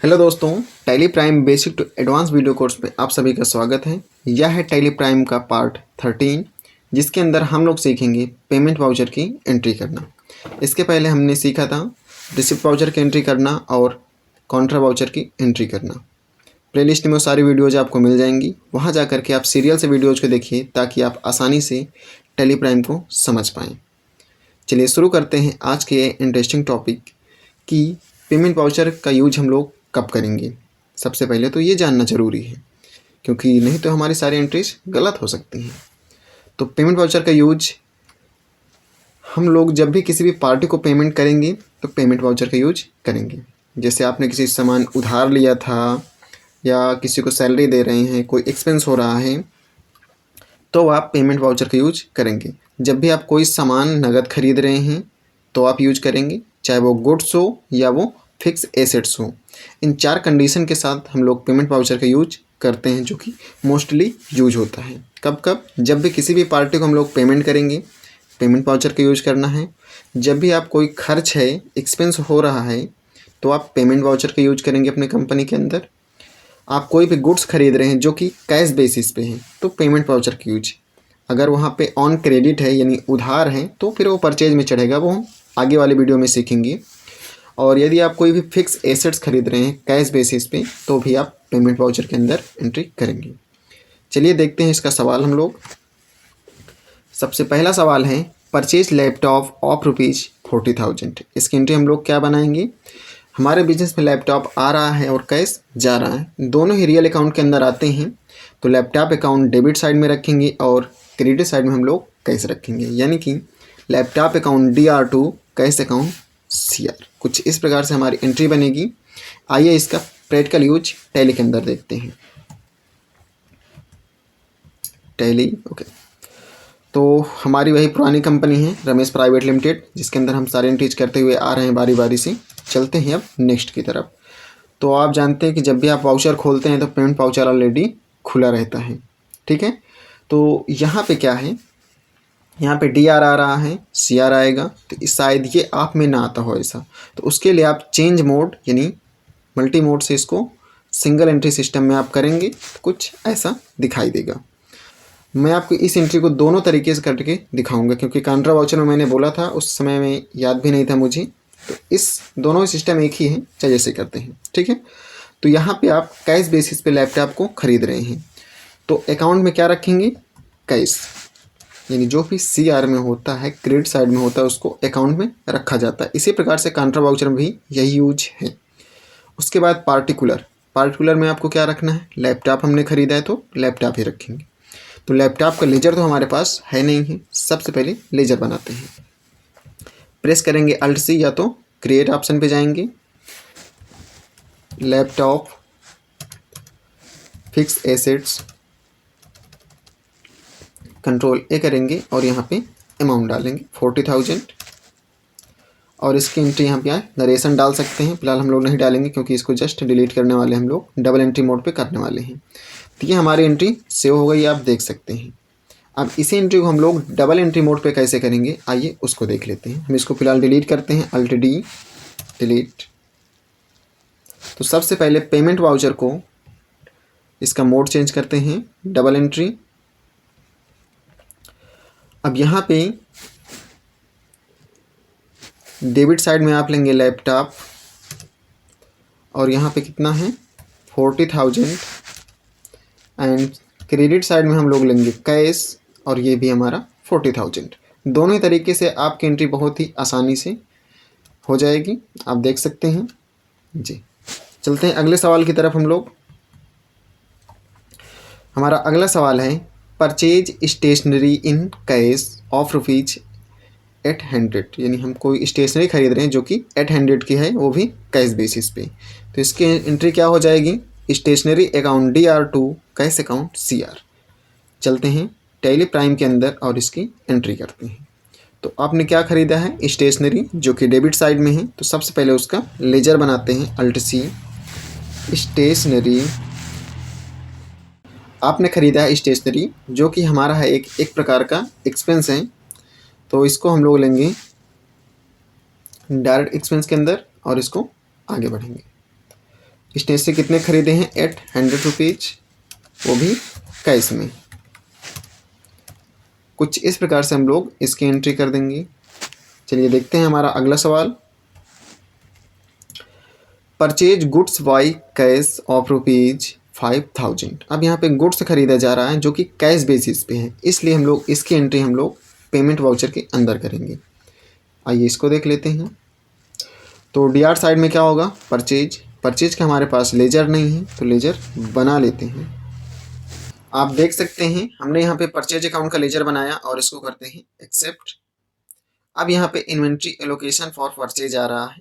Hello दोस्तों, Tally Prime basic to advance video course में आप सभी का स्वागत है। यह है टैली प्राइम का पार्ट 13, जिसके अंदर हम लोग सीखेंगे पेमेंट वाउचर की एंट्री करना। इसके पहले हमने सीखा था रिसिप्ट वाउचर की एंट्री करना और कॉन्ट्रा वाउचर की एंट्री करना। प्लेलिस्ट में वो सारी वीडियोज़ आपको मिल जाएंगी, वहाँ जा कर के आप सीरियल से वीडियोज़ को देखिए ताकि आप आसानी से टैली प्राइम को समझ पाएँ। चलिए शुरू करते हैं आज के इंटरेस्टिंग टॉपिक कि पेमेंट वाउचर का यूज हम लोग कब करेंगे। सबसे पहले तो ये जानना ज़रूरी है, क्योंकि नहीं तो हमारी सारी एंट्रीज गलत हो सकती हैं। तो पेमेंट वाउचर का यूज हम लोग जब भी किसी भी पार्टी को पेमेंट करेंगे तो पेमेंट वाउचर का यूज करेंगे। जैसे आपने किसी सामान उधार लिया था या किसी को सैलरी दे रहे हैं, कोई एक्सपेंस हो रहा है, तो आप पेमेंट वाउचर का यूज करेंगे। जब भी आप कोई सामान नगद खरीद रहे हैं तो आप यूज करेंगे, चाहे वो गुड्स हो या वो फिक्स एसेट्स हो। इन 4 कंडीशन के साथ हम लोग पेमेंट वाउचर का यूज करते हैं, जो कि मोस्टली यूज होता है। कब कब? जब भी किसी भी पार्टी को हम लोग पेमेंट करेंगे, पेमेंट वाउचर का यूज करना है। जब भी आप कोई खर्च है, एक्सपेंस हो रहा है, तो आप पेमेंट वाउचर का यूज करेंगे अपने कंपनी के अंदर। आप कोई भी गुड्स खरीद रहे हैं जो कि कैश बेसिस पे हैं, तो पेमेंट वाउचर का यूज। अगर वहाँ पे ऑन क्रेडिट है यानी उधार है, तो फिर वो परचेज में चढ़ेगा, वो हम आगे वाले वीडियो में सीखेंगे। और यदि आप कोई भी फिक्स एसेट्स खरीद रहे हैं कैश बेसिस पे, तो भी आप पेमेंट वाउचर के अंदर एंट्री करेंगे। चलिए देखते हैं इसका सवाल हम लोग। सबसे पहला सवाल है परचेज लैपटॉप ऑफ ₹40,000। इसकी एंट्री हम लोग क्या बनाएंगे? हमारे बिजनेस में लैपटॉप आ रहा है और कैश जा रहा है, दोनों ही रियल अकाउंट के अंदर आते हैं। तो लैपटॉप अकाउंट डेबिट साइड में रखेंगे और क्रेडिट साइड में हम लोग कैश रखेंगे, यानी कि laptop account DR2, cash account CR। कुछ इस प्रकार से हमारी एंट्री बनेगी। आइए इसका प्रैक्टिकल यूज टैली के अंदर देखते हैं। Tally, okay. तो हमारी वही पुरानी कंपनी है रमेश प्राइवेट लिमिटेड, जिसके अंदर हम सारे एंट्रीज करते हुए आ रहे हैं बारी बारी से। चलते हैं अब नेक्स्ट की तरफ। तो आप जानते हैं कि जब भी आप वाउचर खोलते हैं तो पेमेंट वाउचर ऑलरेडी खुला रहता है, ठीक है। तो यहाँ पे क्या है, यहाँ पे DR आ रहा है, CR आएगा, तो शायद ये आप में ना आता हो ऐसा। तो उसके लिए आप चेंज मोड यानी मल्टी मोड से इसको सिंगल एंट्री सिस्टम में आप करेंगे तो कुछ ऐसा दिखाई देगा। मैं आपको इस एंट्री को दोनों तरीके से करके दिखाऊंगा, क्योंकि कॉन्ट्रा वाउचर में मैंने बोला था उस समय में याद भी नहीं था मुझे। तो इस दोनों सिस्टम एक ही है, चाहे जैसे करते हैं, ठीक है। तो यहाँ पे आप कैश बेसिस पे लैपटॉप को खरीद रहे हैं, तो अकाउंट में क्या रखेंगे? कैश, यानी जो भी CR में होता है, क्रेडिट साइड में होता है, उसको अकाउंट में रखा जाता है। इसी प्रकार से कॉन्ट्रा वाउचर में भी यही यूज है। उसके बाद पार्टिकुलर में आपको क्या रखना है? लैपटॉप हमने खरीदा है तो लैपटॉप ही रखेंगे। तो लैपटॉप का लेजर तो हमारे पास है नहीं है, सबसे पहले लेजर बनाते हैं। प्रेस करेंगे Alt+C या तो क्रिएट ऑप्शन पे जाएंगे, लैपटॉप फिक्स एसेट्स, Ctrl+A करेंगे और यहाँ पे अमाउंट डालेंगे 40,000। और इसकी एंट्री यहाँ पे नरेशन डाल सकते हैं, फिलहाल हम लोग नहीं डालेंगे क्योंकि इसको जस्ट डिलीट करने वाले हम लोग डबल एंट्री मोड पे करने वाले हैं। तो ये हमारी एंट्री सेव हो गई, आप देख सकते हैं। अब इसी एंट्री को हम लोग डबल एंट्री मोड पे कैसे करेंगे, आइए उसको देख लेते हैं। हम इसको फिलहाल डिलीट करते हैं, Alt+D डिलीट। तो सबसे पहले पेमेंट वाउचर को इसका मोड चेंज करते हैं, डबल एंट्री। अब यहाँ पे डेबिट साइड में आप लेंगे लैपटॉप और यहाँ पे कितना है 40,000, एंड क्रेडिट साइड में हम लोग लेंगे कैश और ये भी हमारा 40,000। दोनों ही तरीके से आपकी एंट्री बहुत ही आसानी से हो जाएगी, आप देख सकते हैं जी। चलते हैं अगले सवाल की तरफ हम लोग। हमारा अगला सवाल है purchase stationery in cash of ₹800, यानी हम कोई स्टेशनरी खरीद रहे हैं जो कि 800 की है, वो भी कैश बेसिस पे। तो इसकी एंट्री क्या हो जाएगी? Stationery account DR2, cash account CR। चलते हैं टैली प्राइम के अंदर और इसकी एंट्री करते हैं। तो आपने क्या खरीदा है? स्टेशनरी, जो कि डेबिट साइड में है। तो सबसे पहले उसका लेजर बनाते हैं, Alt+C स्टेशनरी। आपने खरीदा है स्टेशनरी, जो कि हमारा है एक प्रकार का एक्सपेंस है, तो इसको हम लोग लेंगे डायरेक्ट एक्सपेंस के अंदर और इसको आगे बढ़ेंगे। स्टेशनरी कितने खरीदे हैं? 800 रुपीज, वो भी कैश में। कुछ इस प्रकार से हम लोग इसकी एंट्री कर देंगे। चलिए देखते हैं हमारा अगला सवाल। Purchase goods by cash of rupees 5000। अब यहाँ पे गुड्स खरीदा जा रहा है जो कि कैश बेसिस पे है, इसलिए हम लोग इसकी एंट्री हम लोग पेमेंट वाउचर के अंदर करेंगे। आइए इसको देख लेते हैं। तो डी आर साइड में क्या होगा? परचेज का हमारे पास लेजर नहीं है तो लेजर बना लेते हैं। आप देख सकते हैं हमने यहाँ पे परचेज अकाउंट का लेजर बनाया और इसको करते हैं एक्सेप्ट। अब यहाँ पे इन्वेंट्री एलोकेशन फॉर परचेज आ रहा है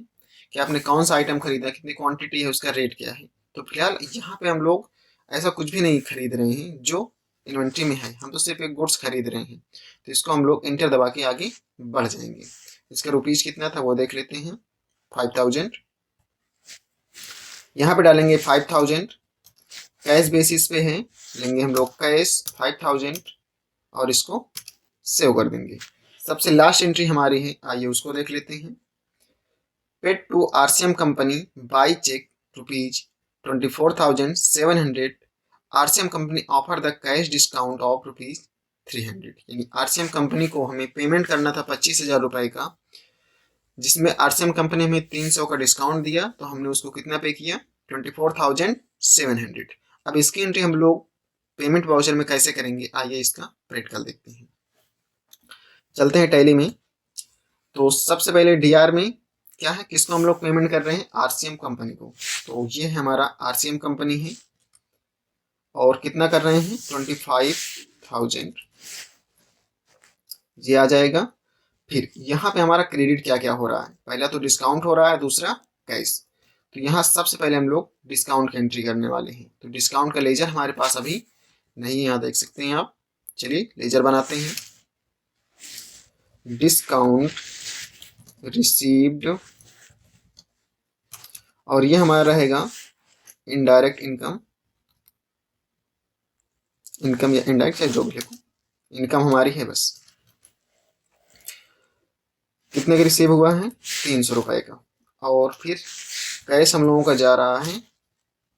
कि आपने कौन सा आइटम खरीदा, कितनी क्वांटिटी है, उसका रेट क्या है। तो फिलहाल यहाँ पे हम लोग ऐसा कुछ भी नहीं खरीद रहे हैं जो इन्वेंट्री में है, हम तो सिर्फ एक गुड्स खरीद रहे हैं। तो इसको हम लोग एंटर दबा के आगे बढ़ जाएंगे। इसका रुपीज कितना था वो देख लेते हैं, 5000। यहाँ पे डालेंगे 5000, कैश बेसिस पे है, लेंगे हम लोग कैश 5000 और इसको सेव कर देंगे। सबसे लास्ट एंट्री हमारी है, आइए उसको देख लेते हैं। Paid to RCM company by cheque rupees 24,700। RCM company offer the cash discount of rupees 300। यानी आरसीएम कंपनी को हमें पेमेंट करना था 25,000 रुपए का, जिसमें आरसीएम कंपनी हमें 300 का डिस्काउंट दिया, तो हमने उसको कितना पे किया? 24,700। अब इसकी एंट्री हम लोग पेमेंट वाउचर में कैसे करेंगे, आइए इसका प्रैक्टिकल देखते हैं। चलते हैं टैली में। तो सबसे पहले डीआर में क्या है, किसको हम लोग पेमेंट कर रहे हैं? आरसीएम कंपनी को। तो ये है हमारा आरसीएम कंपनी है और कितना कर रहे हैं? 25,000, ये आ जाएगा। फिर यहाँ पे हमारा क्रेडिट क्या क्या हो रहा है? पहला तो डिस्काउंट हो रहा है, दूसरा कैश। तो यहाँ सबसे पहले हम लोग डिस्काउंट की एंट्री करने वाले हैं। तो डिस्काउंट का लेजर हमारे पास अभी नहीं है, यहाँ देख सकते हैं आप। चलिए लेजर बनाते हैं। डिस्काउंट रिसीव्ड, और ये हमारा रहेगा इनडायरेक्ट इनकम, इनकम या इनडायरेक्ट या जो भी लिखो, इनकम हमारी है बस। कितने का रिसीव हुआ है? 300 रुपए का। और फिर कैश हम लोगों का जा रहा है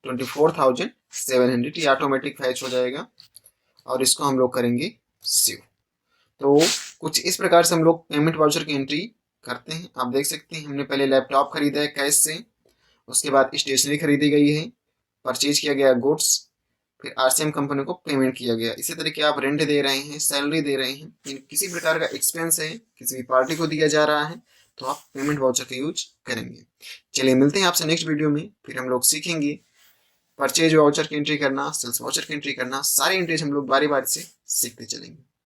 24,700, ये ऑटोमेटिक फैच हो जाएगा और इसको हम लोग करेंगे सेव। तो कुछ इस प्रकार से हम लोग पेमेंट वाउचर की एंट्री करते हैं। आप देख सकते हैं हमने पहले लैपटॉप खरीदा है कैश से, उसके बाद स्टेशनरी खरीदी गई है, परचेज किया गया गुड्स, फिर आरसीएम कंपनी को पेमेंट किया गया। इसी तरीके आप रेंट दे रहे हैं, सैलरी दे रहे हैं, किसी प्रकार का एक्सपेंस है, किसी भी पार्टी को दिया जा रहा है, तो आप पेमेंट वाउचर का यूज करेंगे। चलिए मिलते हैं आपसे नेक्स्ट वीडियो में, फिर हम लोग सीखेंगे परचेज वाउचर की एंट्री करना, सेल्स वाउचर की एंट्री करना। सारी एंट्रीज हम लोग बारी बारी से सीखते चलेंगे।